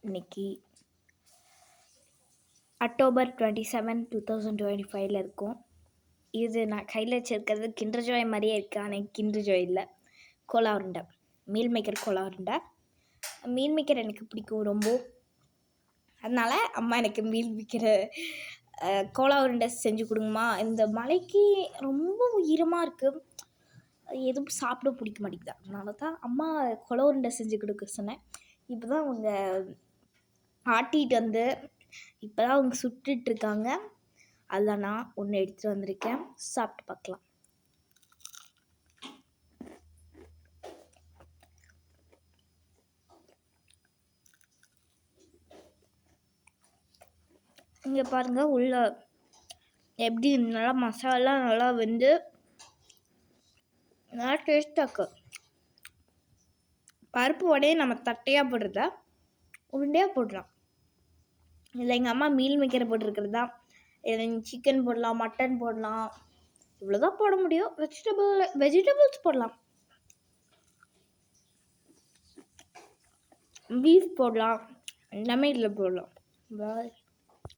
இன்னைக்கு அக்டோபர் 27, 2025 இருக்கும். இது நான் கையில் வச்சுருக்கிறது கிண்டர் ஜாய் மாதிரியே இருக்குது. ஆனால் கிண்டர் ஜாய் இல்லை, கோலா உருண்டை, மீல் மேக்கர் கோலா உருண்டை. மீல் மேக்கர் எனக்கு பிடிக்கும் ரொம்ப. அதனால் அம்மா எனக்கு மீல் மேக்கர் கோலா உருண்டை செஞ்சு கொடுங்கம்மா, இந்த மழைக்கு ரொம்ப ஈரமாக இருக்குது, எதுவும் சாப்பிட பிடிக்க மாட்டேங்குது, அதனால தான் அம்மா கோலா உருண்டை செஞ்சு கொடுக்க சொன்னேன். இப்போ தான் அவங்க ஆட்டிகிட்டு வந்து இப்போ தான் அவங்க சுட்டுட்ருக்காங்க. அதில் நான் ஒன்று எடுத்துகிட்டு வந்திருக்கேன், சாப்பிட்டு பார்க்கலாம். இங்கே பாருங்கள், உள்ள எப்படி நல்லா மசாலா நல்லா வெந்து நல்லா டேஸ்ட்டாக இருக்கு. பருப்பு வடையை நம்ம தட்டையாக போடுறத உருண்டையாக போடலாம். இதில் எங்கள் அம்மா மீல் மேக்கரை போட்டிருக்கிறது தான். இதில் சிக்கன் போடலாம், மட்டன் போடலாம், இவ்வளோதான் போட முடியும். வெஜிடபிள்ஸ் போடலாம், பீஃப் போடலாம், எல்லாமே இதில் போடலாம். பாய்.